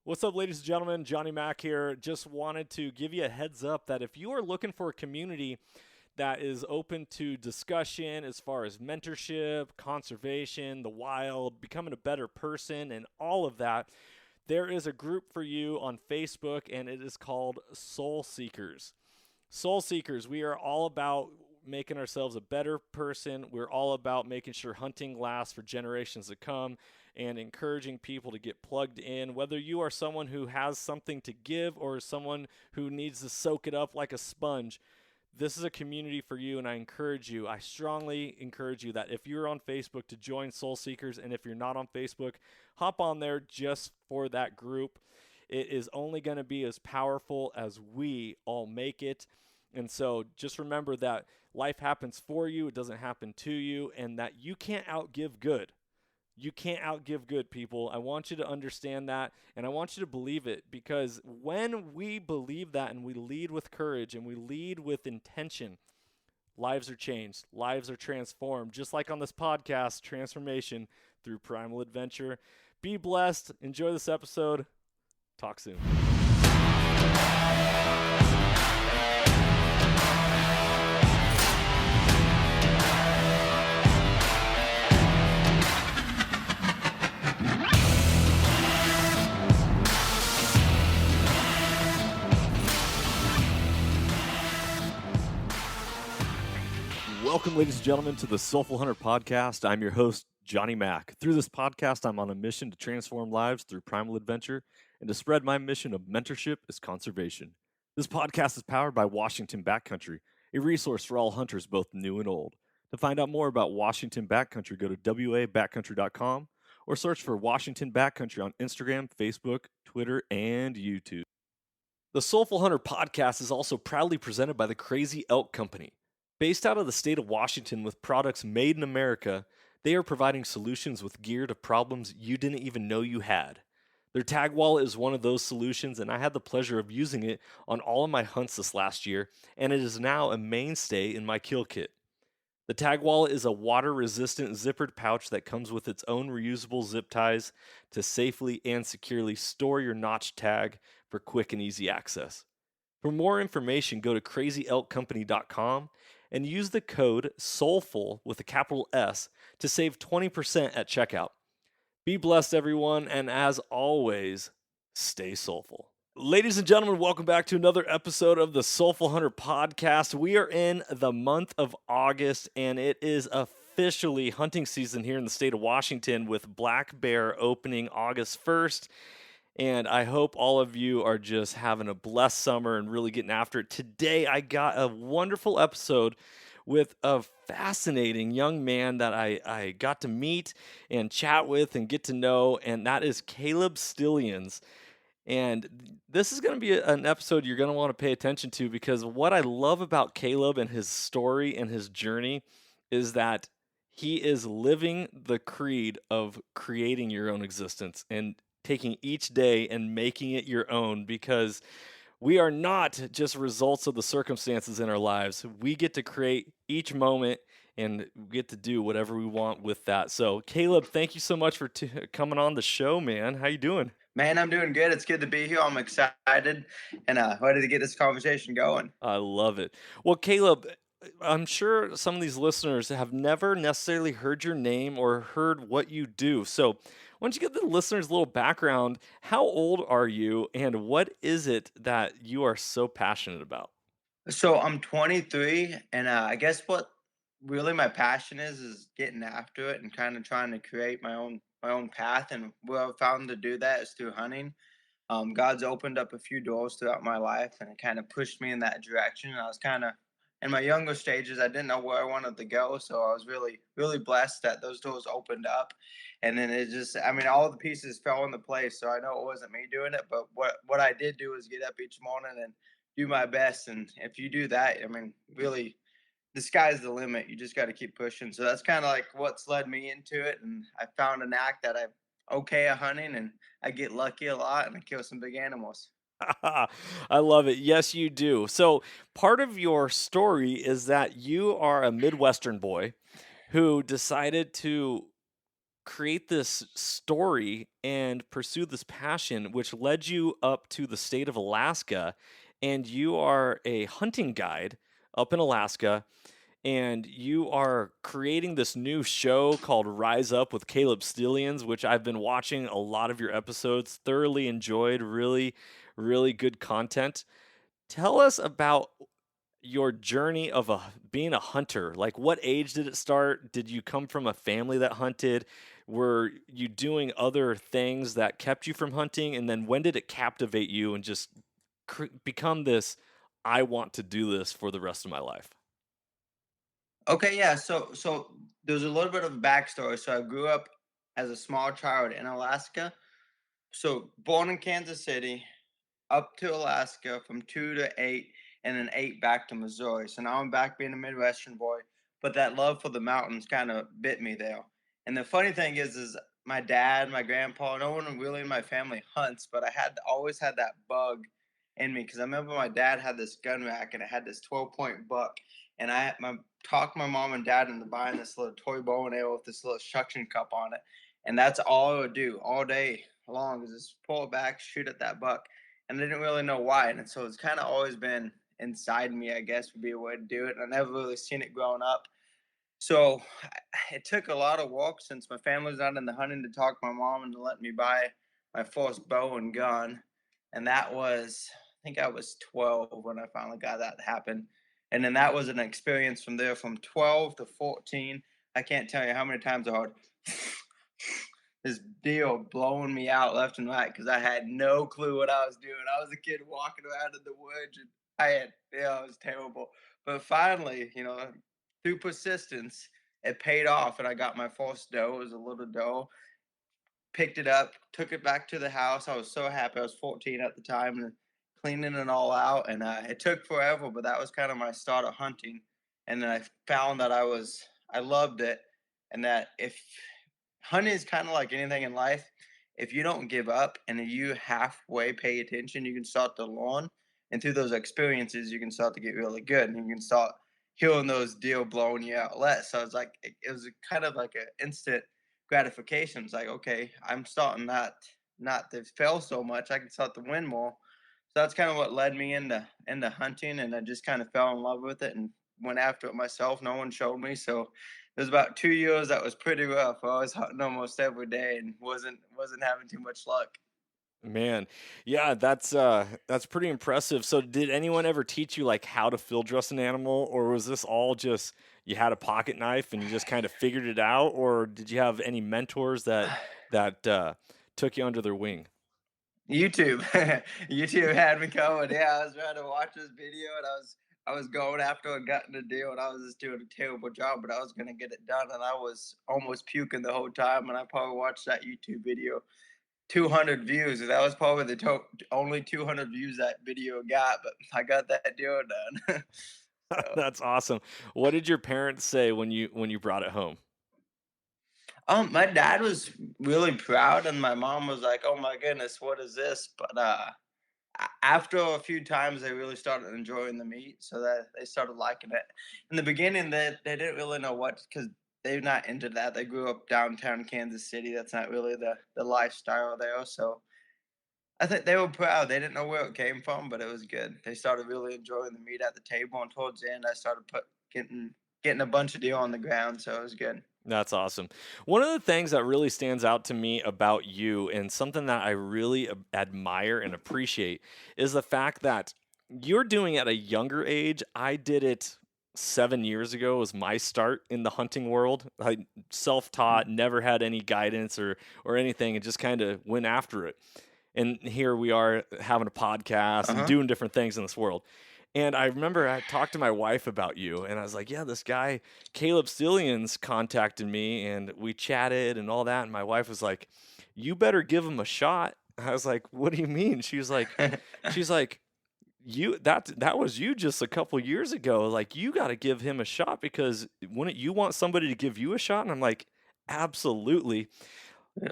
What's up, ladies and gentlemen? Johnny Mack here. Just wanted to give you a heads up that if you are looking for a community that is open to discussion as far as mentorship, conservation, the wild, becoming a better person, and all of that, there is a group for you on Facebook, and it is called Soul Seekers. Soul Seekers, we are all about making ourselves a better person. We're all about making sure hunting lasts for generations to come and encouraging people to get plugged in. Whether you are someone who has something to give or someone who needs to soak it up like a sponge, this is a community for you, and I strongly encourage you that if you're on Facebook to join Soul Seekers, and if you're not on Facebook, hop on there just for that group. It is only going to be as powerful as we all make it. And so just remember that life happens for you, it doesn't happen to you, and that you can't outgive good. You can't outgive good, people. I want you to understand that, and I want you to believe it, because when we believe that and we lead with courage and we lead with intention, lives are changed, lives are transformed, just like on this podcast, transformation through primal adventure. Be blessed. Enjoy this episode. Talk soon. Welcome, ladies and gentlemen, to the Soulful Hunter Podcast. I'm your host, Johnny Mack. Through this podcast, I'm on a mission to transform lives through primal adventure and to spread my mission of mentorship as conservation. This podcast is powered by Washington Backcountry, a resource for all hunters, both new and old. To find out more about Washington Backcountry, go to wabackcountry.com or search for Washington Backcountry on Instagram, Facebook, Twitter, and YouTube. The Soulful Hunter Podcast is also proudly presented by the Crazy Elk Company. Based out of the state of Washington with products made in America, they are providing solutions with gear to problems you didn't even know you had. Their tag wallet is one of those solutions, and I had the pleasure of using it on all of my hunts this last year, and it is now a mainstay in my kill kit. The tag wallet is a water-resistant zippered pouch that comes with its own reusable zip ties to safely and securely store your notch tag for quick and easy access. For more information, go to crazyelkcompany.com and use the code SOULFUL with a capital S to save 20% at checkout. Be blessed, everyone, and as always, stay soulful. Ladies and gentlemen, welcome back to another episode of the Soulful Hunter Podcast. We are in the month of August, and it is officially hunting season here in the state of Washington, with black bear opening August 1st. And I hope all of you are just having a blessed summer and really getting after it. Today, I got a wonderful episode with a fascinating young man that I got to meet and chat with and get to know, and that is Caleb Stillians. And this is going to be an episode you're going to want to pay attention to, because what I love about Caleb and his story and his journey is that he is living the creed of creating your own existence and taking each day and making it your own, because we are not just results of the circumstances in our lives. We get to create each moment and get to do whatever we want with that. So, Caleb, thank you so much for coming on the show, man. How you doing? Man, I'm doing good. It's good to be here. I'm excited and ready to get this conversation going. I love it. Well, Caleb, I'm sure some of these listeners have never necessarily heard your name or heard what you do. So, why don't you give the listeners a little background? How old are you, and what is it that you are so passionate about? So I'm 23, and I guess what really my passion is getting after it and kind of trying to create my own path. And where I've found to do that is through hunting. God's opened up a few doors throughout my life, and it kind of pushed me in that direction. And I was kind of in my younger stages, I didn't know where I wanted to go, so I was really, really blessed that those doors opened up. And then it just, I mean, all the pieces fell into place. So I know it wasn't me doing it, but what I did do is get up each morning and do my best. And if you do that, I mean, really, the sky's the limit. You just got to keep pushing. So that's kind of like what's led me into it. And I found an act that I'm okay at hunting, and I get lucky a lot, and I kill some big animals. I love it. Yes, you do. So, part of your story is that you are a Midwestern boy who decided to create this story and pursue this passion, which led you up to the state of Alaska. And you are a hunting guide up in Alaska, and you are creating this new show called Rise Up with Caleb Stillians, which I've been watching a lot of your episodes, thoroughly enjoyed, really, really good content. Tell us about your journey of being a hunter. Like, what age did it start? Did you come from a family that hunted? Were you doing other things that kept you from hunting? And then when did it captivate you and just become this, I want to do this for the rest of my life? Okay, yeah. So there's a little bit of backstory. So I grew up as a small child in Alaska. So born in Kansas City, up to Alaska from 2 to 8, and then 8 back to Missouri. So now I'm back being a Midwestern boy, but that love for the mountains kind of bit me there. And the funny thing is my dad, my grandpa, no one really in my family hunts, but I had always had that bug in me because I remember my dad had this gun rack and it had this 12-point buck, and I talked my mom and dad into buying this little toy bow and arrow with this little suction cup on it, and that's all I would do all day long is just pull it back, shoot at that buck, and I didn't really know why. And so it's kind of always been inside me, I guess would be a way to do it. And I never really seen it growing up. So it took a lot of work since my family's not in the hunting to talk my mom into letting me buy my first bow and gun. And that was, I think I was 12 when I finally got that to happen. And then that was an experience from there from 12 to 14. I can't tell you how many times I heard this deal blowing me out left and right because I had no clue what I was doing. I was a kid walking around in the woods and it was terrible. But finally, through persistence, it paid off and I got my first doe. It was a little doe. Picked it up, took it back to the house. I was so happy. I was 14 at the time and cleaning it all out. And it took forever, but that was kind of my start of hunting. And then I found that I loved it. And that if hunting is kind of like anything in life. If you don't give up and you halfway pay attention, you can start to learn. And through those experiences, you can start to get really good and you can start healing those deal blowing you out less. So it's like, it was kind of like an instant gratification. It's like, okay, I'm starting not to fail so much. I can start to win more. So that's kind of what led me into hunting. And I just kind of fell in love with it and went after it myself. No one showed me. So it was about 2 years that was pretty rough. I was hunting almost every day and wasn't having too much luck. Man, yeah, that's pretty impressive. So did anyone ever teach you like how to field dress an animal, or was this all just you had a pocket knife and you just kind of figured it out, or did you have any mentors that took you under their wing? YouTube, YouTube had me going. Yeah, I was trying to watch this video, and I was going after a gut in the deal, and I was just doing a terrible job, but I was gonna get it done, and I was almost puking the whole time, and I probably watched that YouTube video 200 views. And that was probably the only 200 views that video got, but I got that deal done. So. That's awesome. What did your parents say when you brought it home? My dad was really proud, and my mom was like, "Oh my goodness, what is this?" But after a few times, they really started enjoying the meat, so that they started liking it. In the beginning, they didn't really know what because they're not into that. They grew up downtown Kansas City. That's not really the lifestyle there. So I think they were proud. They didn't know where it came from, but it was good. They started really enjoying the meat at the table, and towards the end, I started getting a bunch of deer on the ground, so it was good. That's awesome. One of the things that really stands out to me about you, and something that I really admire and appreciate, is the fact that you're doing it at a younger age. I did it 7 years ago, was my start in the hunting world. I self-taught, never had any guidance or anything, and just kind of went after it. And here we are having a podcast Uh and huh. doing different things in this world. And I remember I talked to my wife about you, and I was like, "Yeah, this guy Caleb Stillians contacted me, and we chatted and all that." And my wife was like, "You better give him a shot." I was like, "What do you mean?" She's like, "You that was you just a couple years ago. Like, you got to give him a shot because wouldn't you want somebody to give you a shot?" And I'm like, "Absolutely."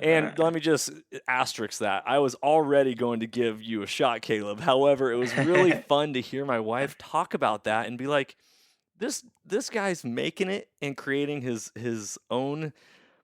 And let me just asterisk that. I was already going to give you a shot, Caleb. However, it was really fun to hear my wife talk about that and be like, this guy's making it and creating his own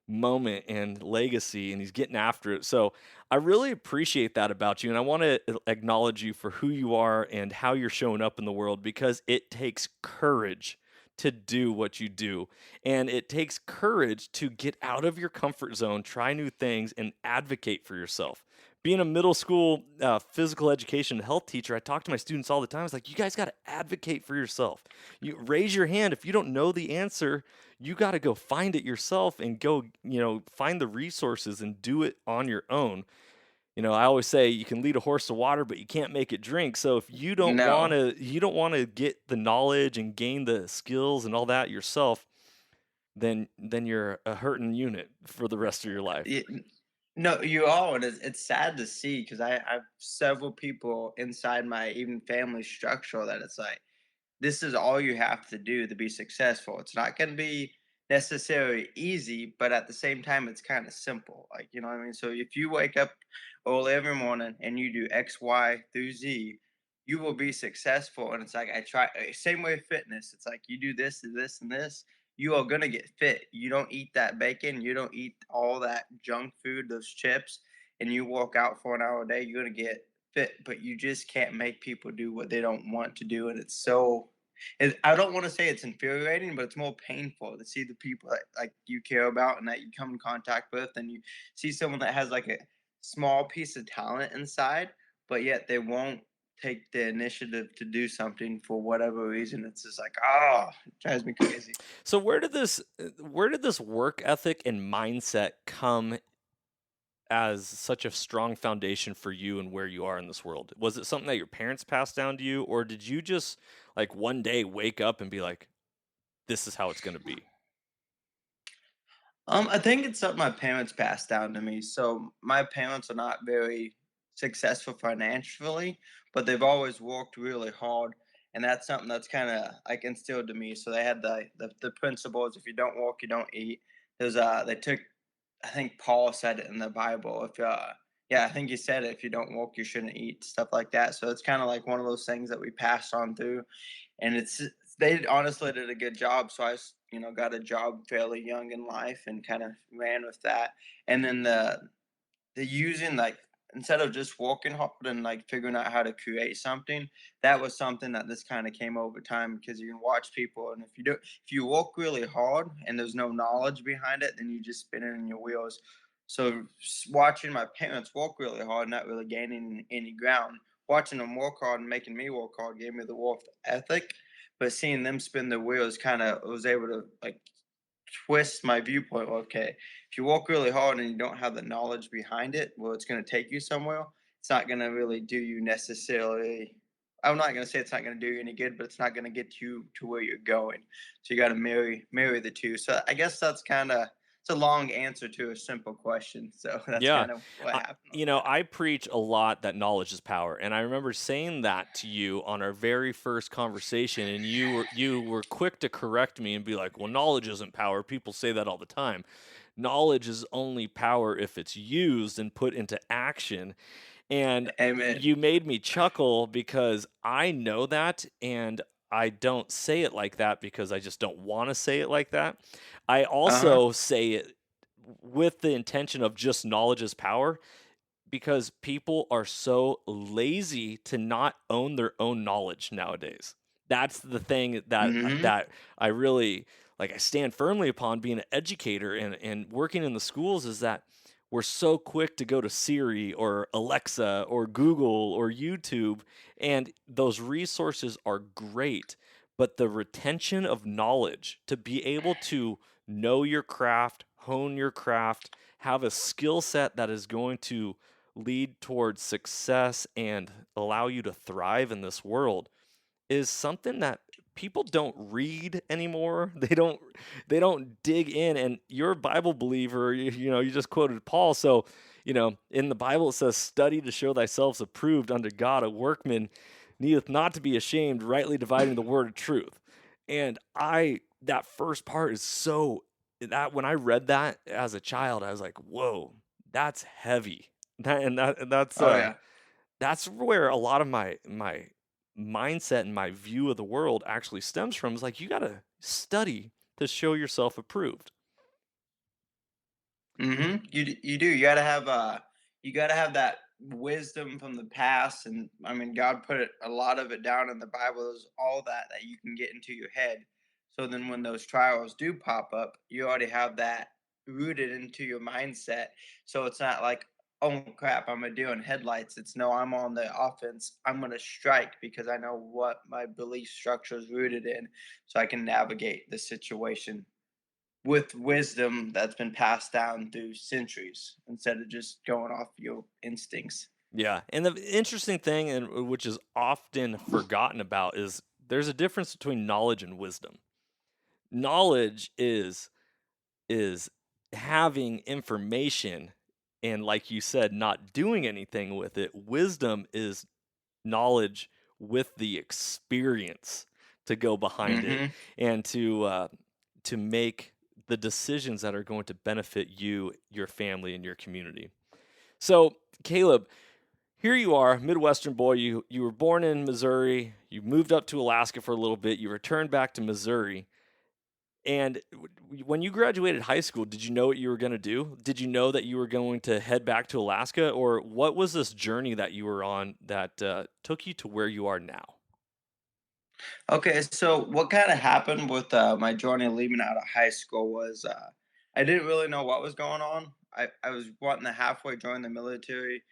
moment and legacy, and he's getting after it. So I really appreciate that about you, and I want to acknowledge you for who you are and how you're showing up in the world, because it takes courage to do what you do, and it takes courage to get out of your comfort zone, try new things, and advocate for yourself. Being a middle school physical education and health teacher, I talk to my students all the time. It's like, you guys got to advocate for yourself. You raise your hand if you don't know the answer. You got to go find it yourself and go, find the resources and do it on your own. I always say you can lead a horse to water, but you can't make it drink. So if No. you don't want to get the knowledge and gain the skills and all that yourself, then you're a hurting unit for the rest of your life. No, you are, and it's sad to see because I have several people inside my even family structure that it's like this is all you have to do to be successful. It's not going to be necessarily easy, but at the same time, it's kind of simple. Like, you know what I mean? So if you wake up early every morning and you do X, Y through Z, you will be successful. And it's like, same way with fitness. It's like you do this and this and this, you are going to get fit. You don't eat that bacon, you don't eat all that junk food, those chips, and you walk out for an hour a day, you're going to get fit, but you just can't make people do what they don't want to do. And I don't want to say it's infuriating, but it's more painful to see the people that like you care about and that you come in contact with, and you see someone that has like a small piece of talent inside, but yet they won't take the initiative to do something for whatever reason. It's just like, oh, it drives me crazy. So where did this work ethic and mindset come as such a strong foundation for you and where you are in this world? Was it something that your parents passed down to you, or did you just like one day wake up and be like, this is how it's going to be? I think it's something my parents passed down to me. So my parents are not very successful financially, but they've always worked really hard, and that's something that's kind of like instilled to me. So they had the principles: if you don't work, you don't eat. They took, I think Paul said it in the Bible. If Yeah, I think he said it. If you don't work, you shouldn't eat. Stuff like that. So it's kind of like one of those things that we passed on through, and they honestly did a good job. So got a job fairly young in life and kind of ran with that. And then the using like instead of just working hard and like figuring out how to create something, that was something that this kind of came over time because you can watch people, and if you work really hard and there's no knowledge behind it, then you just spin it in your wheels. So watching my parents work really hard, not really gaining any ground, watching them work hard and making me work hard gave me the work ethic. But seeing them spin their wheels kind of was able to like twist my viewpoint. Okay, if you work really hard and you don't have the knowledge behind it, well, it's going to take you somewhere. It's not going to really do you necessarily. I'm not going to say it's not going to do you any good, but it's not going to get you to where you're going. So you got to marry the two. So I guess that's kind of it's a long answer to a simple question. So that's Yeah. kind of what happened with that. I preach a lot that knowledge is power. And I remember saying that to you on our very first conversation, and you were quick to correct me and be like, "Well, knowledge isn't power. People say that all the time. Knowledge is only power if it's used and put into action." And Amen. you made me chuckle because I know that, and I don't say it like that because I just don't want to say it like that. I Uh huh. also say it with the intention of just knowledge is power, because people are so lazy to not own their own knowledge nowadays. That's the thing Hmm. that I really like. I stand firmly upon being an educator and working in the schools, is that we're so quick to go to Siri or Alexa or Google or YouTube, and those resources are great, but the retention of knowledge to be able to know your craft, hone your craft, have a skill set that is going to lead towards success and allow you to thrive in this world, is something that people don't read anymore. They don't dig in. And you're a Bible believer, you just quoted Paul. So, in the Bible it says, "Study to show thyself approved unto God, a workman needeth not to be ashamed, rightly dividing the word of truth." And that first part is so, that when I read that as a child, I was like, "Whoa, that's heavy." Oh yeah. That's where a lot of my mindset and my view of the world actually stems from. Is like, you got to study to show yourself approved. You do. You gotta have that wisdom from the past, and I mean, God put a lot of it down in the Bible. There's all that you can get into your head. So then, when those trials do pop up, you already have that rooted into your mindset. So it's not like, oh crap, I'm a deer in headlights. It's no, I'm on the offense. I'm gonna strike because I know what my belief structure is rooted in, so I can navigate the situation with wisdom that's been passed down through centuries instead of just going off your instincts. Yeah, and the interesting thing, and which is often forgotten about, is there's a difference between knowledge and wisdom. Knowledge is having information and, like you said, not doing anything with it. Wisdom is knowledge with the experience to go behind it Mhm. and to make the decisions that are going to benefit you, your family, and your community. So, Caleb, here you are, Midwestern boy. You were born in Missouri. You moved up to Alaska for a little bit. You returned back to Missouri. And when you graduated high school, did you know what you were going to do? Did you know that you were going to head back to Alaska, or what was this journey that you were on that took you to where you are now? Okay, so what kind of happened with my journey leaving out of high school was I didn't really know what was going on. I was wanting to halfway join the military,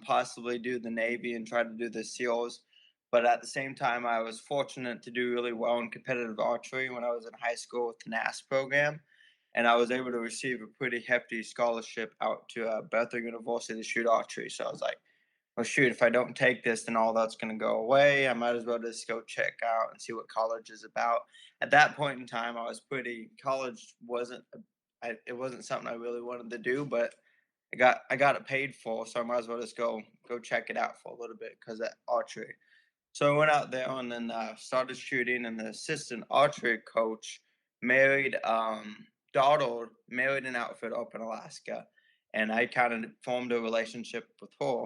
possibly do the Navy and try to do the SEALs. But at the same time, I was fortunate to do really well in competitive archery when I was in high school with the NAS program. And I was able to receive a pretty hefty scholarship out to Bethel University to shoot archery. So I was like, well, shoot, if I don't take this, then all that's going to go away. I might as well just go check out and see what college is about. At that point in time, I was college wasn't, it wasn't something I really wanted to do, but I got it paid for, so I might as well just go check it out for a little bit because that archery. So I went out there and then started shooting, and the assistant archery coach married daughter married an outfit up in Alaska, and I kind of formed a relationship with her.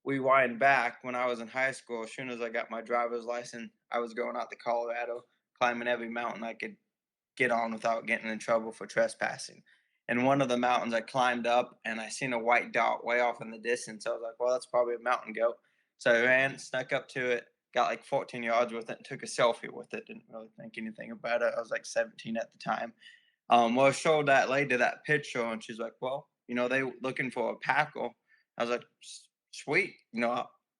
We wind back when I was in high school. As soon as I got my driver's license, I was going out to Colorado, climbing every mountain I could get on without getting in trouble for trespassing. And one of the mountains I climbed up and I seen a white dot way off in the distance. I was like, well, that's probably a mountain goat. So I ran, snuck up to it, got like 14 yards with it, and took a selfie with it. Didn't really think anything about it. I was like 17 at the time. Well, I showed that lady that picture, and she's like, well, they looking for a packle. I was like, sweet,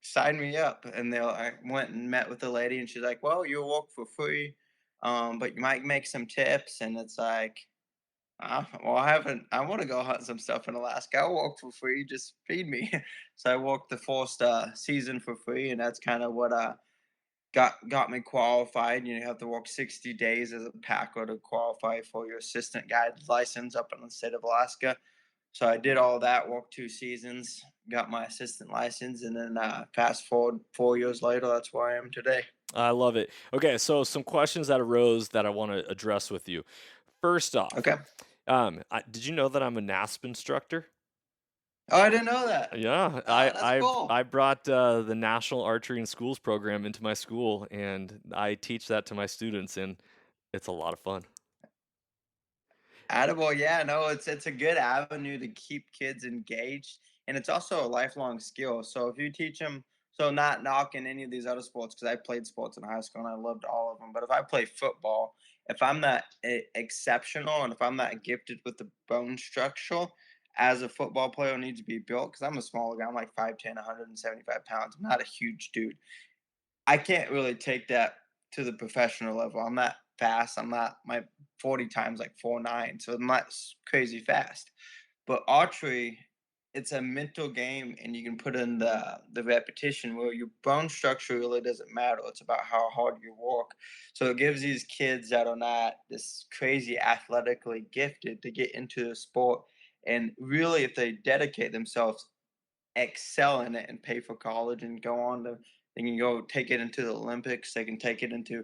sign me up. And I went and met with the lady, and she's like, well, you'll work for free, but you might make some tips. And it's like, well, I haven't. I want to go hunt some stuff in Alaska. I'll walk for free. Just feed me. So I walked the first season for free, and that's kind of what got me qualified. You have to work 60 days as a packer to qualify for your assistant guide license up in the state of Alaska. So I did all that, worked 2 seasons, got my assistant license, and then fast forward 4 years later, that's where I am today. I love it. Okay, so some questions that arose that I want to address with you. First off, Okay. did you know that I'm a NASP instructor? Oh, I didn't know that. Yeah, That's cool. I brought the National Archery in Schools program into my school, and I teach that to my students, and it's a lot of fun. Attaboy, yeah, no, it's a good avenue to keep kids engaged, and it's also a lifelong skill. So if you teach them, so not knocking any of these other sports because I played sports in high school and I loved all of them. But if I play football, if I'm not exceptional and if I'm not gifted with the bone structure as a football player needs to be built, because I'm a small guy, I'm like 5'10", 175 pounds. I'm not a huge dude. I can't really take that to the professional level. I'm not fast. I'm not my 40 times like 4'9", so I'm not crazy fast. But archery, it's a mental game, and you can put in the repetition where your bone structure really doesn't matter. It's about how hard you work. So it gives these kids that are not this crazy athletically gifted to get into the sport, and really, if they dedicate themselves, excel in it and pay for college and go on to they can go take it into the Olympics. They can take it into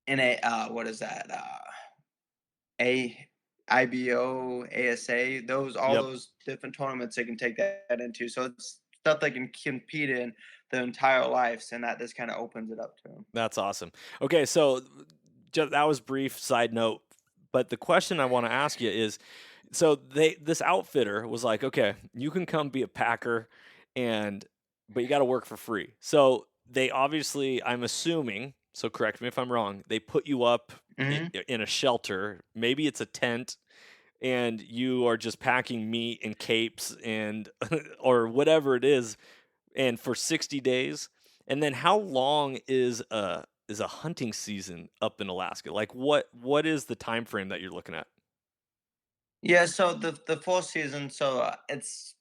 what is that? A IBO, ASA, those all Yep, those different tournaments they can take that into. So it's stuff they can compete in their entire lives, and that just kind of opens it up to them. that's awesome. Okay, so that was brief side note, but the question I want to ask you is, So this outfitter was like, okay, you can come be a packer, but you got to work for free. So they obviously, I'm assuming, so correct me if I'm wrong, they put you up Hmm. in a shelter. Maybe it's a tent, and you are just packing meat and capes and or whatever it is, and for 60 days. And then how long is a hunting season up in Alaska? Like what is the time frame that you're looking at? Yeah, so the full season, so it's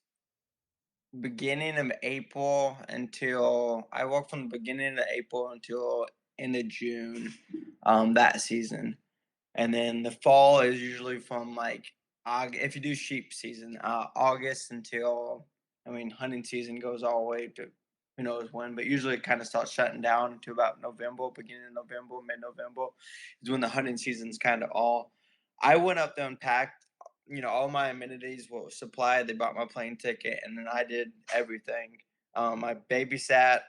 beginning of April until I work from the beginning of April until end of June, that season. And then the fall is usually from like if you do sheep season, August until, I mean, hunting season goes all the way to who knows when, but usually it kind of starts shutting down to about November, beginning of November, mid-November is when the hunting season's kind of all. I went up there and packed, all my amenities were supplied. They bought my plane ticket, and then I did everything. I babysat,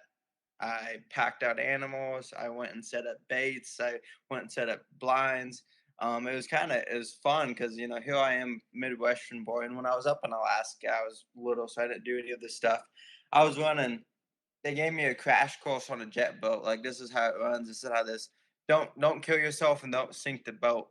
I packed out animals. I went and set up baits. I went and set up blinds. It was fun because here I am, Midwestern boy, and when I was up in Alaska, I was little, so I didn't do any of this stuff. I was running. They gave me a crash course on a jet boat. Like, this is how it runs. This is how this. Don't kill yourself and don't sink the boat.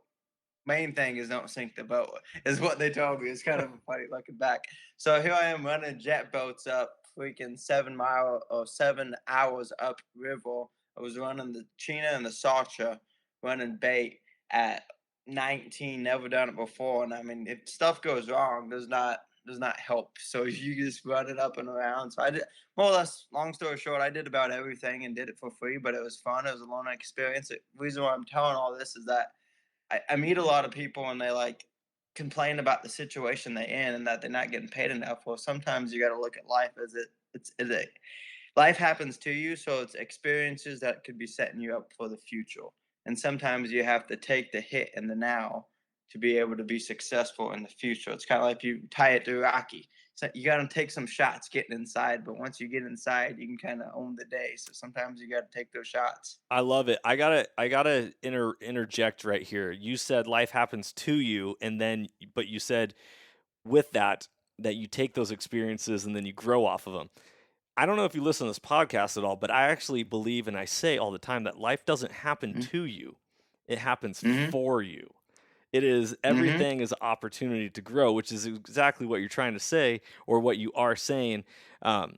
Main thing is don't sink the boat, is what they told me. It's kind of funny looking back. So here I am running jet boats up freaking 7 mile or 7 hours up river. I was running the China and the Sacha, running bait at 19, never done it before. And I mean, if stuff goes wrong, does not help. So you just run it up and around. So I did, more or less, long story short, I did about everything and did it for free, but it was fun. It was a learning experience. The reason why I'm telling all this is that I meet a lot of people and they like complain about the situation they're in and that they're not getting paid enough. Well, sometimes you got to look at life as life happens to you, so it's experiences that could be setting you up for the future. And sometimes you have to take the hit in the now to be able to be successful in the future. It's kind of like you tie it to Rocky. So you got to take some shots getting inside, but once you get inside, you can kind of own the day. So sometimes you got to take those shots. I love it. I gotta interject right here. You said life happens to you, and then but you said with that you take those experiences and then you grow off of them. I don't know if you listen to this podcast at all, but I actually believe and I say all the time that life doesn't happen to you. It happens Mm-hmm. for you. It is Mm-hmm. everything is an opportunity to grow, which is exactly what you're trying to say or what you are saying. Um,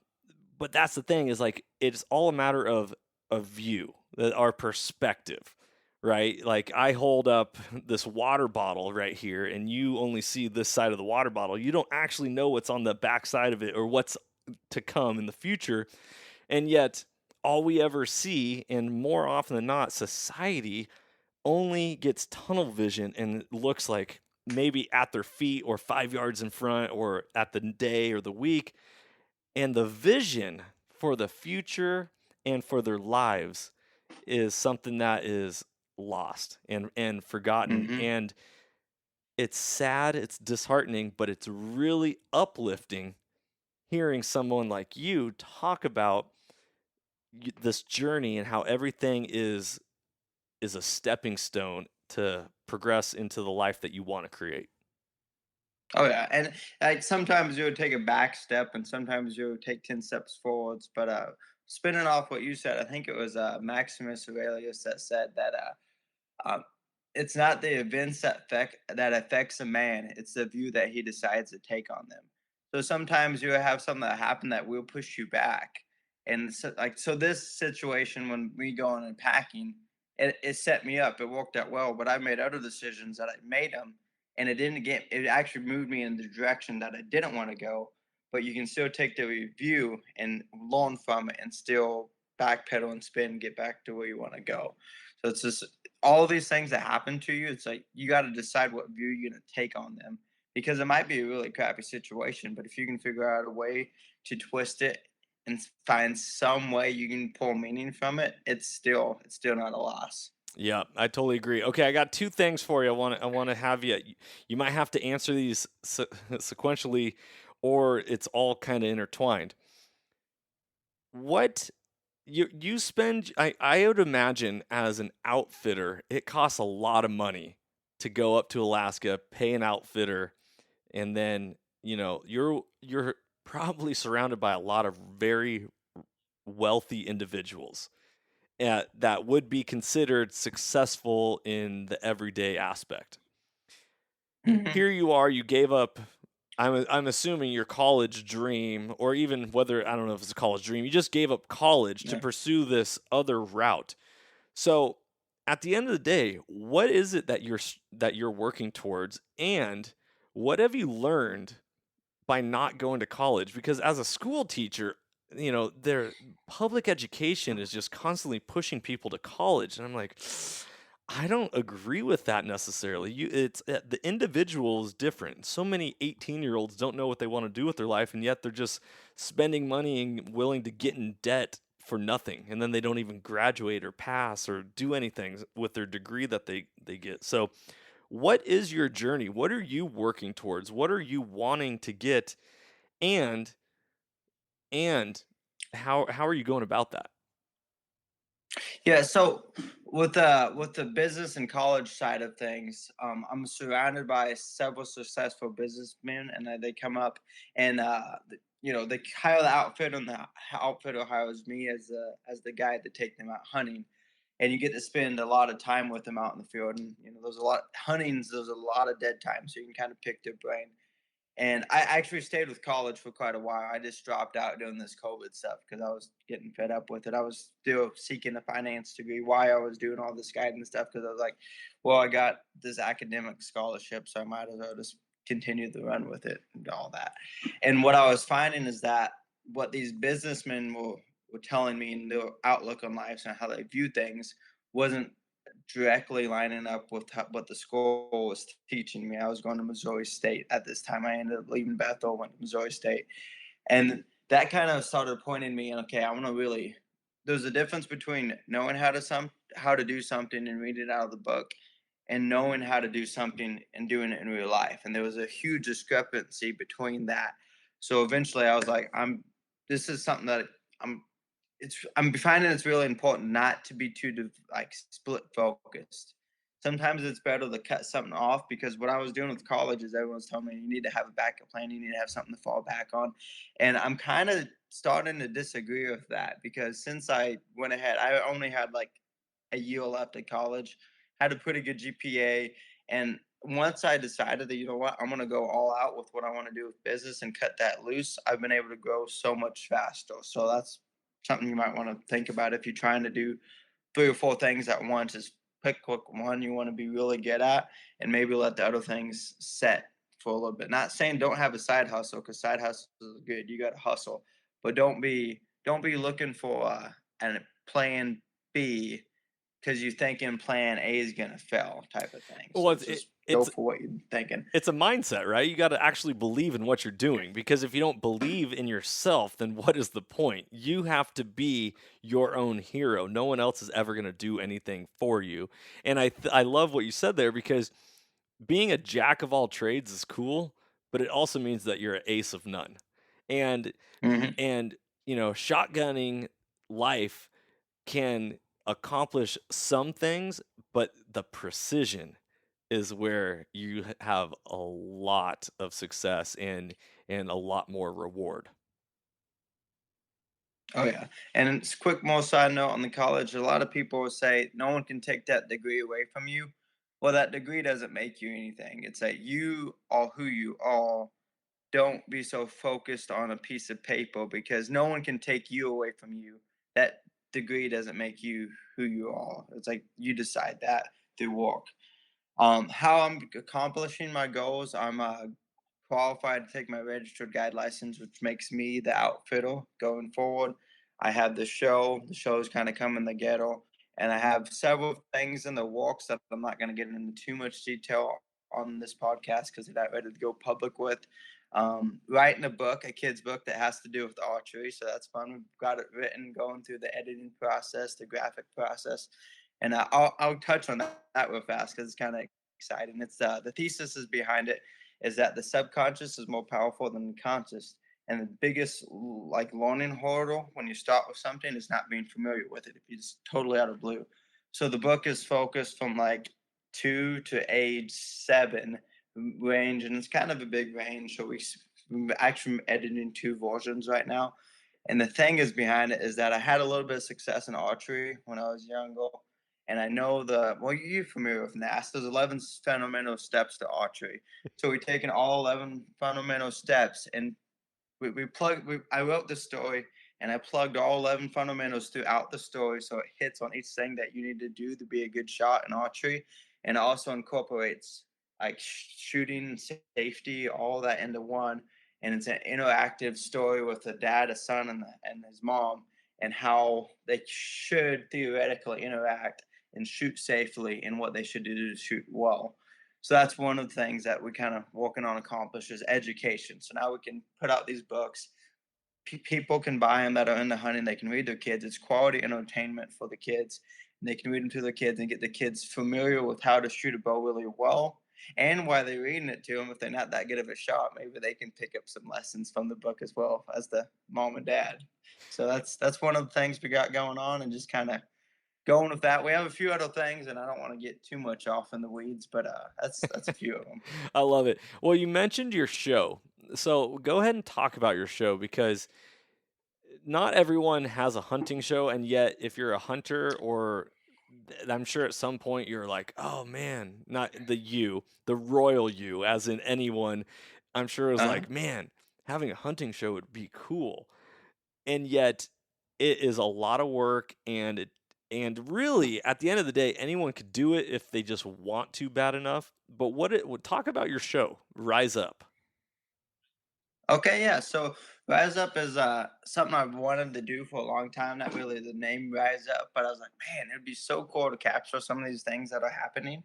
but that's the thing is like it's all a matter of view, our perspective, right? Like I hold up this water bottle right here, and you only see this side of the water bottle. You don't actually know what's on the back side of it or what's to come in the future, and yet all we ever see, and more often than not, society only gets tunnel vision and it looks like maybe at their feet or 5 yards in front or at the day or the week, and the vision for the future and for their lives is something that is lost and forgotten. Mm-hmm. And it's sad, it's disheartening, but it's really uplifting hearing someone like you talk about this journey and how everything is a stepping stone to progress into the life that you want to create. Oh yeah, and like sometimes you would take a back step, and sometimes you would take 10 steps forwards. But spinning off what you said, I think it was Maximus Aurelius that said that it's not the events that affects a man; it's the view that he decides to take on them. So sometimes you have something that happen that will push you back, and so this situation when we go on and packing, it set me up. It worked out well, but I made other decisions that I made them, and it didn't get. It actually moved me in the direction that I didn't want to go. But you can still take the review and learn from it, and still backpedal and spin, and get back to where you want to go. So it's just all these things that happen to you. It's like you got to decide what view you're gonna take on them because it might be a really crappy situation, but if you can figure out a way to twist it and find some way you can pull meaning from it, it's still not a loss. Yeah, I totally agree. Okay, I got two things for you. I want to have you. You might have to answer these sequentially, or it's all kind of intertwined. What you spend? I would imagine as an outfitter, it costs a lot of money to go up to Alaska, pay an outfitter. and then you're probably surrounded by a lot of very wealthy individuals that would be considered successful in the everyday aspect. Mhm. Here you are, you gave up. I'm assuming your college dream, or even whether I don't know if it's a college dream, you just gave up college to Yeah. pursue this other route. So, at the end of the day, what is it that you're working towards, and what have you learned by not going to college? Because as a school teacher, their public education is just constantly pushing people to college, and I'm like, I don't agree with that necessarily. It's the individual is different. So many 18-year-olds don't know what they want to do with their life, and yet they're just spending money and willing to get in debt for nothing, and then they don't even graduate or pass or do anything with their degree that they get. So what is your journey? What are you working towards? What are you wanting to get? And and how are you going about that? Yeah, so with the business and college side of things, I'm surrounded by several successful businessmen, and they come up and they hire the outfit, and the outfitter hires me as the guide to take them out hunting, and you get to spend a lot of time with them out in the field, and there's a lot huntings, there's a lot of dead time, so you can kind of pick their brain. And I actually stayed with college for quite a while. I just dropped out doing this COVID stuff because I was getting fed up with it. I was still seeking a finance degree. Why I was doing all this guidance stuff, because I was like, well, I got this academic scholarship, so I might as well just continue to run with it and all that. And what I was finding is that what these businessmen were telling me in their outlook on life and how they view things wasn't directly lining up with what the school was teaching me. I was going to Missouri State at this time. I ended up leaving Bethel, went to Missouri State, and that kind of started pointing me. Okay, I want to really. There's a difference between knowing how to do something and read it out of the book, and knowing how to do something and doing it in real life. And there was a huge discrepancy between that. So eventually, I was like, This is something that I'm finding it's really important not to be too like split focused. Sometimes it's better to cut something off, because what I was doing with college is everyone's telling me you need to have a backup plan, you need to have something to fall back on, and I'm kind of starting to disagree with that, because since I went ahead, I only had like a year left at college, had a pretty good GPA, and once I decided that, you know what, I'm gonna go all out with what I want to do with business and cut that loose, I've been able to grow so much faster. So that's something you might want to think about if you're trying to do three or four things at once. Is pick one you want to be really good at, and maybe let the other things set for a little bit. Not saying don't have a side hustle, because side hustle is good. You got to hustle, but don't be looking for a plan B, because you thinking plan A is gonna fail type of thing. Well, So it's it's it, just go it's for what you're thinking. it's a mindset, right? You got to actually believe in what you're doing, because if you don't believe in yourself, then what is the point? You have to be your own hero. No one else is ever going to do anything for you. And I love what you said there, because being a jack of all trades is cool, but it also means that you're an ace of none. And Hmm. and shotgunning life can accomplish some things, but the precision is where you have a lot of success and a lot more reward. Oh yeah, and it's quick more side note on the college. A lot of people will say no one can take that degree away from you. Well, that degree doesn't make you anything. It's that you are who you are. Don't be so focused on a piece of paper, because no one can take you away from you. That degree doesn't make you who you are. It's like you decide that through work. How I'm accomplishing my goals, I'm qualified to take my registered guide license, which makes me the outfitter going forward. I have the show. The show's kind of coming together, and I have several things in the works that I'm not going to get into too much detail on this podcast because they're not ready to go public with. Writing a book, a kid's book that has to do with archery, so that's fun. We've got it written, going through the editing process, the graphic process, and I'll touch on that real fast because it's kind of exciting. It's the thesis is behind it is that the subconscious is more powerful than the conscious. And the biggest like learning hurdle when you start with something is not being familiar with it if you're just totally out of blue. So the book is focused from like 2 to age 7, range, and it's kind of a big range. So we're actually editing two versions right now. And the thing is behind it is that I had a little bit of success in archery when I was younger. And I know well, you're familiar with NAS. There's 11 fundamental steps to archery. So we're taking all 11 fundamental steps and I wrote the story and I plugged all 11 fundamentals throughout the story so it hits on each thing that you need to do to be a good shot in archery, and it also incorporates like shooting, safety, all that into one. And it's an interactive story with a dad, a son, and his mom, and how they should theoretically interact and shoot safely and what they should do to shoot well. So that's one of the things that we kind of working on accomplish is education. So now we can put out these books. People can buy them that are into hunting. They can read their kids. It's quality entertainment for the kids. And they can read them to their kids and get the kids familiar with how to shoot a bow really well. And while they're reading it to them, if they're not that good of a shot, maybe they can pick up some lessons from the book as well as the mom and dad. So that's one of the things we got going on, and just kind of going with that. We have a few other things, and I don't want to get too much off in the weeds, but that's a few of them. I love it. Well, you mentioned your show. So go ahead and talk about your show because not everyone has a hunting show. And yet, if you're a hunter, or I'm sure at some point you're like, oh man, not the royal you, as in anyone, I'm sure is Uh, like, man, having a hunting show would be cool. And yet it is a lot of work, and really at the end of the day anyone could do it if they just want to bad enough. But what it would talk about your show, Rise Up. okay, yeah. So Rise Up is something I've wanted to do for a long time. Not really the name Rise Up, but I was like, man, it'd be so cool to capture some of these things that are happening.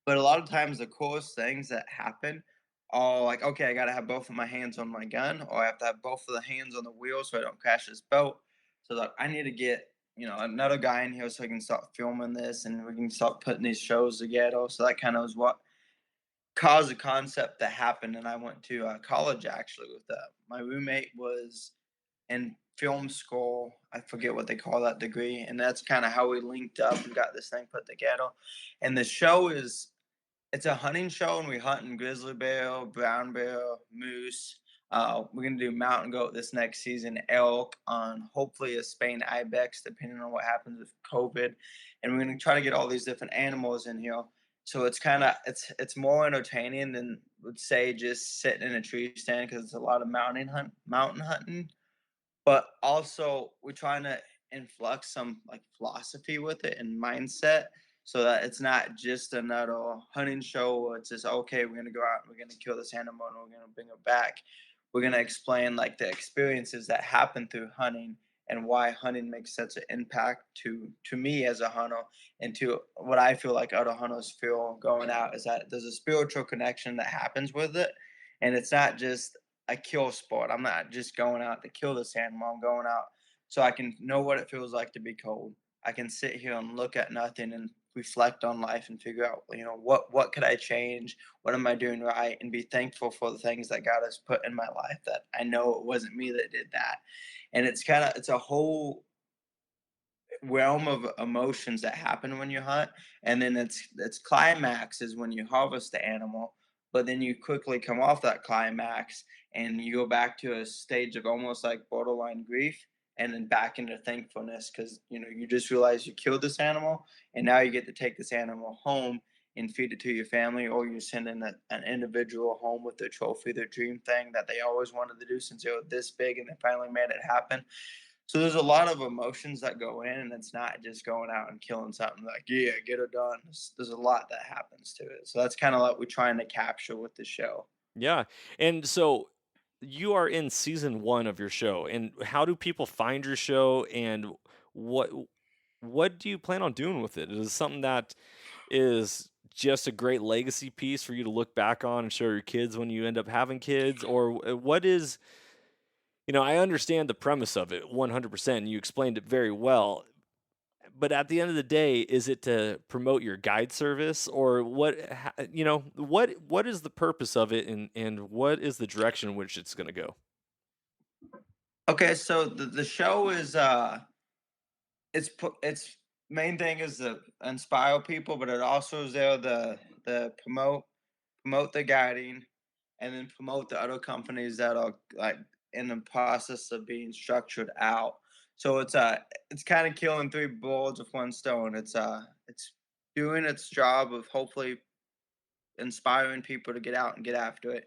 But a lot of times, the coolest things that happen are like, okay, I gotta have both of my hands on my gun, or I have to have both of the hands on the wheel so I don't crash this boat. So like, I need to get another guy in here so I can start filming this and we can start putting these shows together. So that kind of is what caused a concept that happened. And I went to college actually with that. My roommate was in film school. I forget what they call that degree, and that's kind of how we linked up and got this thing put together. And the show is it's a hunting show, and we hunt in grizzly bear, brown bear, moose. We're gonna do mountain goat this next season, elk, on hopefully a Spain ibex, depending on what happens with COVID. And we're gonna try to get all these different animals in here. So it's kind of it's more entertaining than would say just sitting in a tree stand, because it's a lot of mountain hunting. But also we're trying to influx some like philosophy with it and mindset, so that it's not just another hunting show where it's just okay, we're gonna go out and we're gonna kill this animal and we're gonna bring it back. We're gonna explain like the experiences that happen through hunting and why hunting makes such an impact to me as a hunter, and to what I feel like other hunters feel going out, is that there's a spiritual connection that happens with it, and it's not just a kill sport. I'm not just going out to kill this animal. I'm going out so I can know what it feels like to be cold. I can sit here and look at nothing and reflect on life and figure out, what could I change? What am I doing right? And be thankful for the things that God has put in my life, that I know it wasn't me that did that. And it's a whole realm of emotions that happen when you hunt. And then its climax is when you harvest the animal, but then you quickly come off that climax and you go back to a stage of almost like borderline grief, and then back into thankfulness, because you just realize you killed this animal, and now you get to take this animal home and feed it to your family, or you're sending an individual home with their trophy, their dream thing that they always wanted to do since they were this big and they finally made it happen. So there's a lot of emotions that go in, and it's not just going out and killing something like, yeah, get it done. There's a lot that happens to it. So that's kind of what we're trying to capture with the show. Yeah. And so you are in season 1 of your show. And how do people find your show, and what what do you plan on doing with it? Is it something that is just a great legacy piece for you to look back on and show your kids when you end up having kids? Or what is, I understand the premise of it 100%, and you explained it very well. But at the end of the day, is it to promote your guide service, or what is the purpose of it, and what is the direction in which it's going to go? Okay, so the show is its main thing is to inspire people, but it also is there the promote. promote the guiding, and then promote the other companies that are like in the process of being structured out. So it's kind of killing three birds with one stone. It's doing its job of hopefully inspiring people to get out and get after it.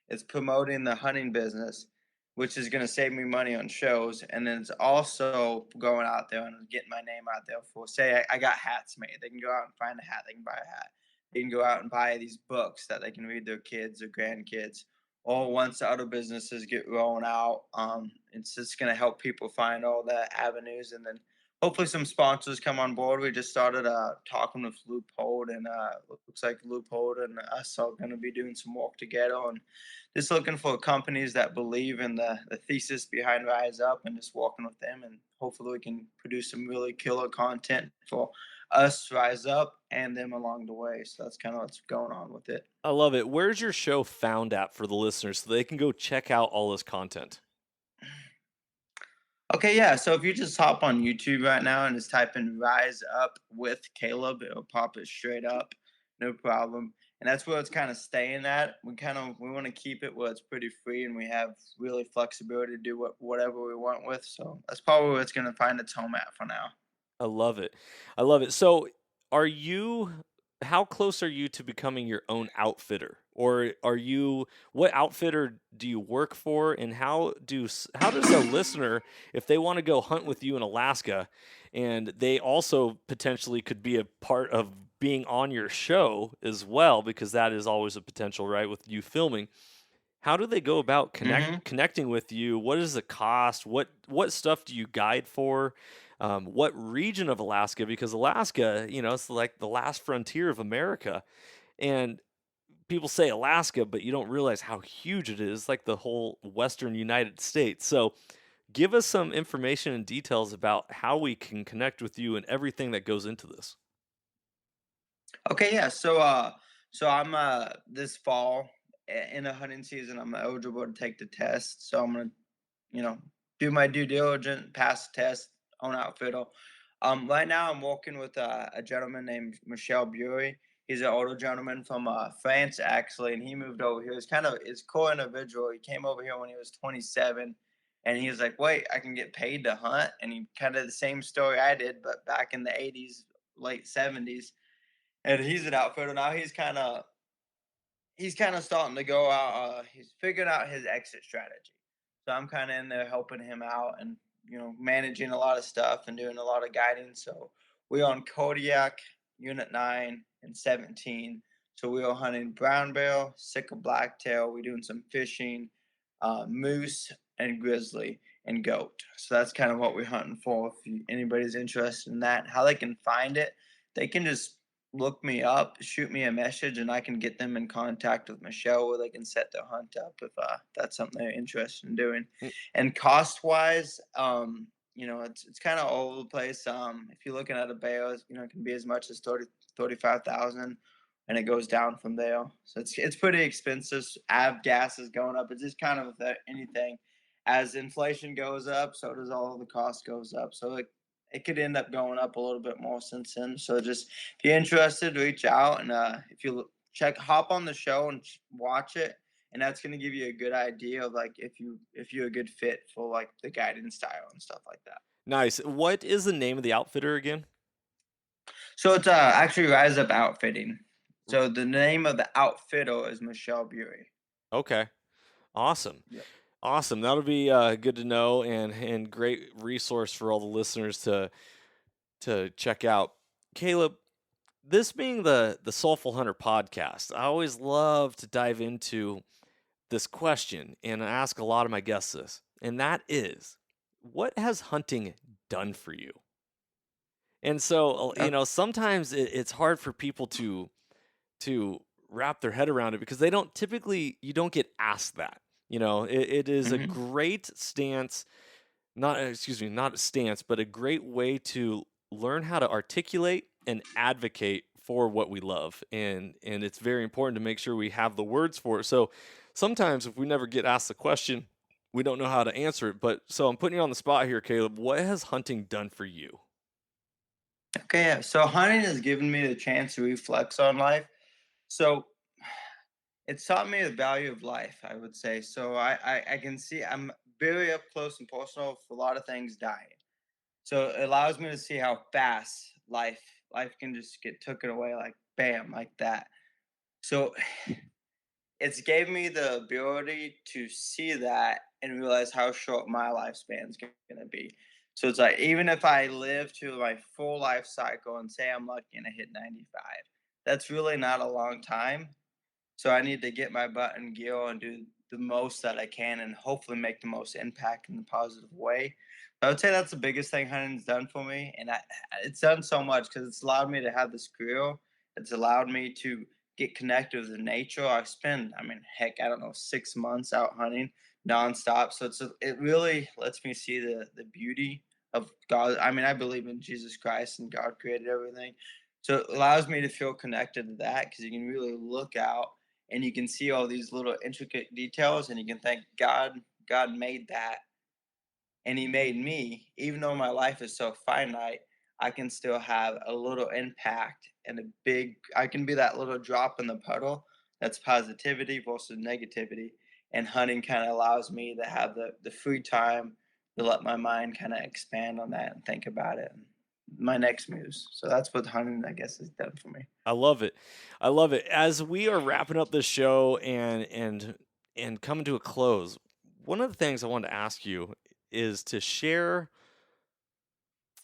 It's promoting the hunting business, which is going to save me money on shows. And then it's also going out there and getting my name out there for, say, I got hats made. They can go out and find a hat, they can buy a hat. They can go out and buy these books that they can read their kids or grandkids. Or once the other businesses get rolling out, it's just going to help people find all the avenues, and then hopefully some sponsors come on board. We just started talking with Loophole, and looks like Loophole and us are going to be doing some work together, and just looking for companies that believe in the thesis behind Rise Up, and just working with them, and hopefully we can produce some really killer content for us Rise Up and them along the way. So that's kind of what's going on with it. I love it. Where's your show found at for the listeners so they can go check out all this content? Okay, yeah. So if you just hop on YouTube right now and just type in "Rise Up with Caleb," it'll pop it straight up, no problem. And that's where it's kind of staying at. We want to keep it where it's pretty free, and we have really flexibility to do whatever we want with. So that's probably where it's going to find its home at for now. I love it. I love it. So, are you how close are you to becoming your own outfitter? Or what outfitter do you work for, and how does a listener, if they want to go hunt with you in Alaska and they also potentially could be a part of being on your show as well, because that is always a potential, right, with you filming. How do they go about Hmm. connecting with you? What does it cost? What stuff do you guide for? What region of Alaska? Because Alaska, it's like the last frontier of America, and people say Alaska, but you don't realize how huge it is, like the whole Western United States. So, give us some information and details about how we can connect with you and everything that goes into this. Okay, yeah. So I'm this fall in the hunting season. I'm eligible to take the test. So I'm gonna do my due diligence, pass the test on outfitter. Right now I'm working with a gentleman named Michel Bury. He's an older gentleman from France, actually, and he moved over here. It's cool individual. He came over here when he was 27, and he was like, "Wait, I can get paid to hunt." And he kind of the same story I did, but back in the 80s, late 70s. And he's an outfitter now. He's kind of starting to go out. He's figured out his exit strategy. So I'm kind of in there helping him out, and managing a lot of stuff and doing a lot of guiding. So we on Kodiak Unit 9 and 17. So we are hunting brown bear, sickle blacktail. We're doing some fishing, moose and grizzly and goat. So that's kind of what we're hunting for. If anybody's interested in that, how they can find it, they can just look me up, shoot me a message, and I can get them in contact with Michelle, where they can set their hunt up if that's something they're interested in doing. Mm. And cost wise, it's kind of all over the place. If you're looking at a bear, it can be as much as 35,000, and it goes down from there. So it's pretty expensive. Av gas is going up. It's just kind of with anything. As inflation goes up, so does all the cost goes up. So it could end up going up a little bit more since then. So just if you're interested, reach out, and if you hop on the show and watch it, and that's going to give you a good idea of like if you're a good fit for like the guiding style and stuff like that. Nice. What is the name of the outfitter again? So it's actually Rise Up Outfitting. So the name of the outfitter is Michelle Bury. Okay. Awesome. Yep. Awesome. That'll be good to know, and great resource for all the listeners to check out. Caleb, this being the Soulful Hunter podcast, I always love to dive into this question, and I ask a lot of my guests this, and that is, what has hunting done for you? And so, Okay. sometimes it's hard for people to wrap their head around it, because you don't get asked that. It is a Hmm. great stance, not excuse me, not a stance, but a great way to learn how to articulate and advocate for what we love. And it's very important to make sure we have the words for it. So sometimes if we never get asked the question, we don't know how to answer it. But so I'm putting you on the spot here, Caleb. What has hunting done for you? Okay. Yeah. So hunting has given me the chance to reflect on life. So it's taught me the value of life, I would say. So I can see I'm very up close and personal for a lot of things dying. So it allows me to see how fast life can just get taken away like bam, like that. So it's gave me the ability to see that and realize how short my lifespan's gonna be. So it's like even if I live to my full life cycle and say I'm lucky and I hit 95, that's really not a long time. So I need to get my butt in gear and do the most that I can and hopefully make the most impact in a positive way. I would say that's the biggest thing hunting's done for me. And it's done so much because it's allowed me to have this career. It's allowed me to get connected with the nature. I spend, I mean, heck, I don't know, 6 months out hunting nonstop. So it really lets me see the beauty of God. I mean, I believe in Jesus Christ and God created everything. So it allows me to feel connected to that because you can really look out and you can see all these little intricate details and you can think God made that and he made me. Even though my life is so finite, I can still have a little impact and a big I can be that little drop in the puddle that's positivity versus negativity. And hunting kind of allows me to have the free time to let my mind kind of expand on that and think about it and my next moves. So that's what hunting I guess has done for me. I love it. I love it. As we are wrapping up this show and coming to a close, one of the things I wanted to ask you is to share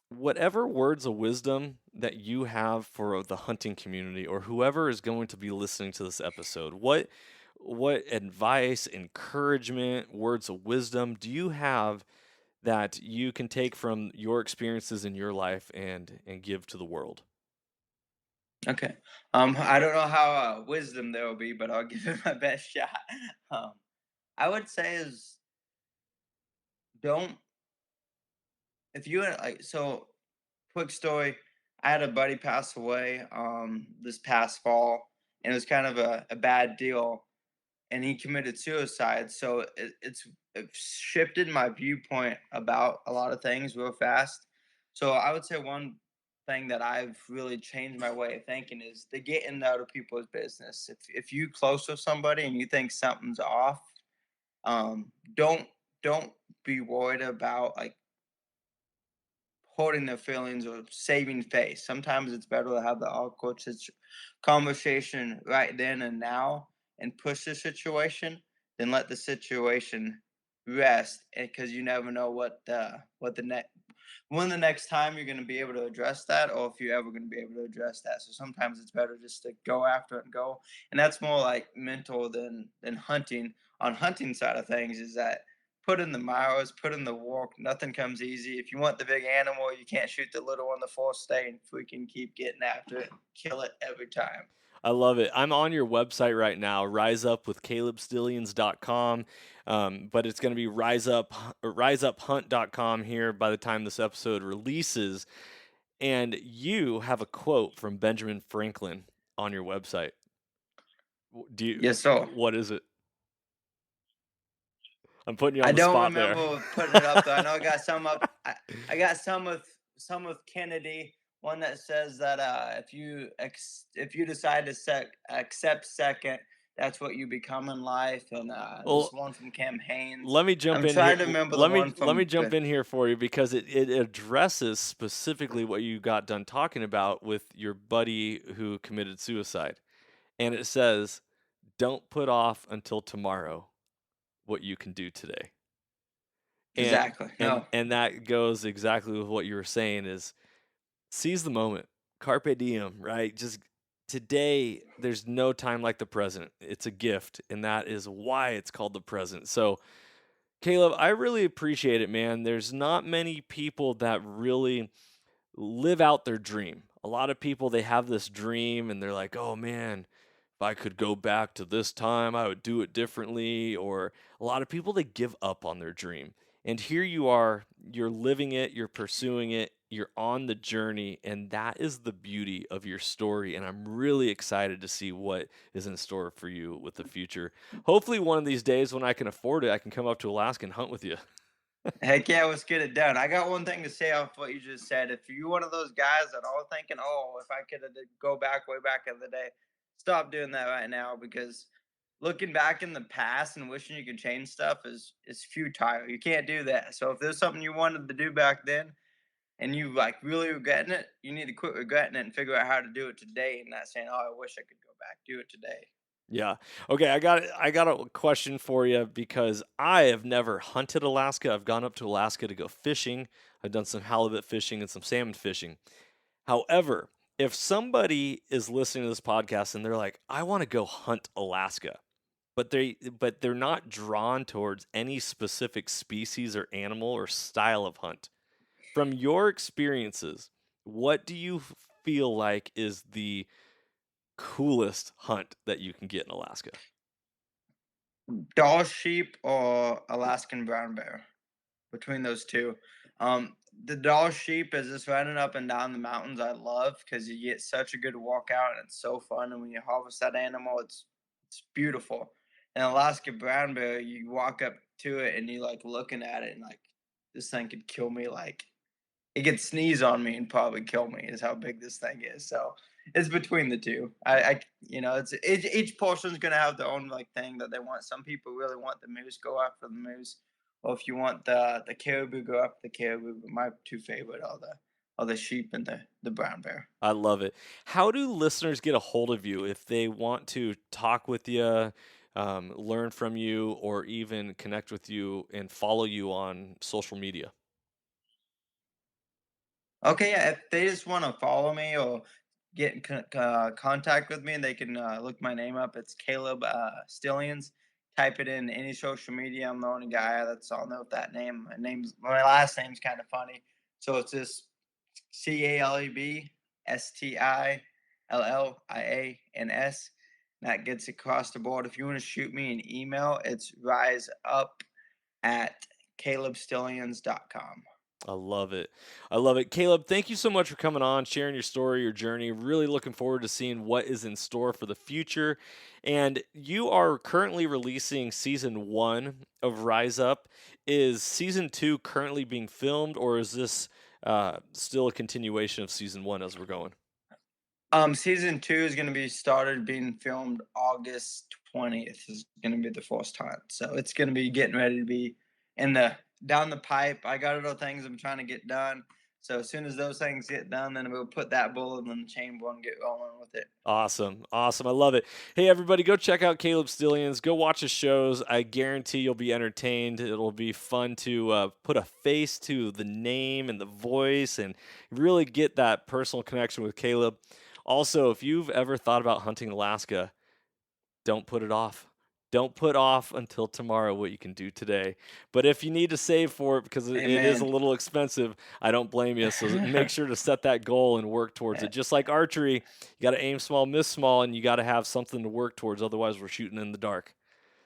whatever words of wisdom that you have for the hunting community or whoever is going to be listening to this episode. What advice, encouragement, words of wisdom do you have that you can take from your experiences in your life and give to the world? Okay. I don't know how wisdom there will be, but I'll give it my best shot. Um, I would say is don't if you like so quick story. I had a buddy pass away this past fall, and it was kind of a bad deal. And he committed suicide. So it shifted my viewpoint about a lot of things real fast. So I would say one thing that I've really changed my way of thinking is to get in other people's business. If you close with somebody and you think something's off, um, don't don't be worried about like holding their feelings or saving face. Sometimes it's better to have the awkward conversation right then and now and push the situation than let the situation rest. Because you never know what the next when the next time you're going to be able to address that, or if you're ever going to be able to address that. So sometimes it's better just to go after it and go. And that's more like mental than hunting. On hunting side of things, is that put in the miles, put in the work. Nothing comes easy. If you want the big animal, you can't shoot the little one the first day and freaking keep getting after it. Kill it every time. I love it. I'm on your website right now, riseupwithcalebstillians.com. But it's going to be riseuphunt.com here by the time this episode releases. And you have a quote from Benjamin Franklin on your website. Do you, Yes, so what is it? I'm putting you I on the don't spot there. remember putting it up though. I know I got some up. I got some with Kennedy. One that says that if you decide to accept second, that's what you become in life. And this Well, one from Cam Haines. let me jump I'm in here. trying to remember the one Let me from jump in here for you because it addresses specifically what you got done talking about with your buddy who committed suicide. And it says, "Don't put off until tomorrow what you can do today." And exactly. No, and that goes exactly with what you were saying is seize the moment. Carpe diem, right? Just today there's no time like the present. It's a gift, and that is why it's called the present. So Caleb, I really appreciate it, man. There's not many people that really live out their dream. A lot of people, they have this dream and they're like, oh man, if I could go back to this time, I would do it differently. Or a lot of people, they give up on their dream. And here you are, you're living it, you're pursuing it, you're on the journey, and that is the beauty of your story. And I'm really excited to see what is in store for you with the future. Hopefully, one of these days when I can afford it, I can come up to Alaska and hunt with you. heck yeah, let's get it done. I got one thing to say off what you just said. If you're one of those guys that all thinking, oh, if I could go back way back in the day, stop doing that right now because looking back in the past and wishing you could change stuff is futile. You can't do that. So if there's something you wanted to do back then and you like really regretting it, you need to quit regretting it and figure out how to do it today and not saying, "Oh, I wish I could go back." Do it today. Yeah. Okay, I got a question for you because I have never hunted Alaska. I've gone up to Alaska to go fishing. I've done some halibut fishing and some salmon fishing. However, if somebody is listening to this podcast and they're like, "I want to go hunt Alaska," but they're not drawn towards any specific species or animal or style of hunt. From your experiences, what do you feel like is the coolest hunt that you can get in Alaska? Doll sheep or Alaskan brown bear. Between those two. The Doll sheep is just running up and down the mountains. I love because you get such a good walkout and it's so fun. And when you harvest that animal, it's beautiful. And Alaska brown bear, you walk up to it and you like looking at it and like this thing could kill me. Like it could sneeze on me and probably kill me. Is how big this thing is. So it's between the two. It's each person's gonna have their own like thing that they want. Some people really want the moose, go after the moose. Or if you want the caribou, go after the caribou. But my two favorite are the sheep and the brown bear. I love it. How do listeners get a hold of you if they want to talk with you, learn from you, or even connect with you and follow you on social media? Okay, yeah. If they just want to follow me or get in contact with me, they can look my name up. It's Caleb Stillians. Type it in any social media. I'm the only guy that's on there with that name. My last name's kind of funny, so it's just CalebStillians. That gets across the board. If you want to shoot me an email, it's riseup@calebstillians.com. I love it. I love it. Caleb, thank you so much for coming on, sharing your story, your journey. Really looking forward to seeing what is in store for the future. And you are currently releasing season 1 of Rise Up. Is season 2 currently being filmed, or is this still a continuation of season 1 as we're going? Season 2 is gonna be started being filmed August 20th is gonna be the first time. So it's gonna be getting ready to be in the down the pipe. I got other things I'm trying to get done. So as soon as those things get done, then we'll put that bullet in the chamber and get rolling with it. Awesome. Awesome. I love it. Hey, everybody, go check out Caleb Stillians. Go watch his shows. I guarantee you'll be entertained. It'll be fun to put a face to the name and the voice and really get that personal connection with Caleb. Also, if you've ever thought about hunting Alaska, don't put it off. Don't put off until tomorrow what you can do today. But if you need to save for it because it is a Amen. little expensive, I don't blame you. So make sure to set that goal and work towards it. Just like archery, you got to aim small, miss small, and you got to have something to work towards. Otherwise, we're shooting in the dark.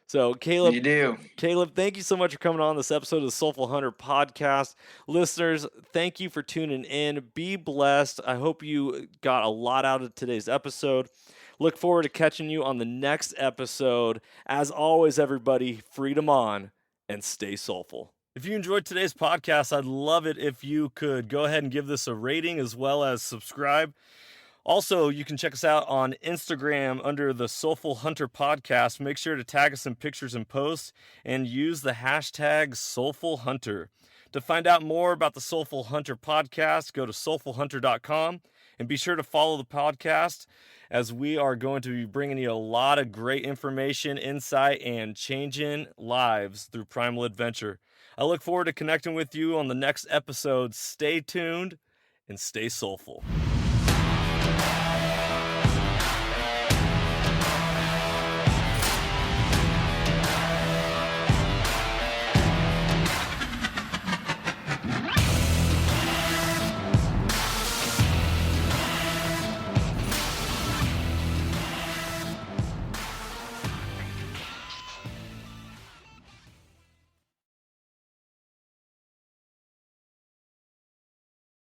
So, You do. Caleb, thank you so much for coming on this episode of the Soulful Hunter podcast. Listeners, thank you for tuning in. Be blessed. I hope you got a lot out of today's episode. Look forward to catching you on the next episode. As always, everybody, freedom on and stay soulful. If you enjoyed today's podcast, I'd love it if you could go ahead and give this a rating as well as subscribe. Also, you can check us out on Instagram under the Soulful Hunter Podcast. Make sure to tag us in pictures and posts and use the hashtag Soulful Hunter. To find out more about the Soulful Hunter Podcast, go to soulfulhunter.com and be sure to follow the podcast as we are going to be bringing you a lot of great information, insight, and changing lives through primal adventure. I look forward to connecting with you on the next episode. Stay tuned and stay soulful.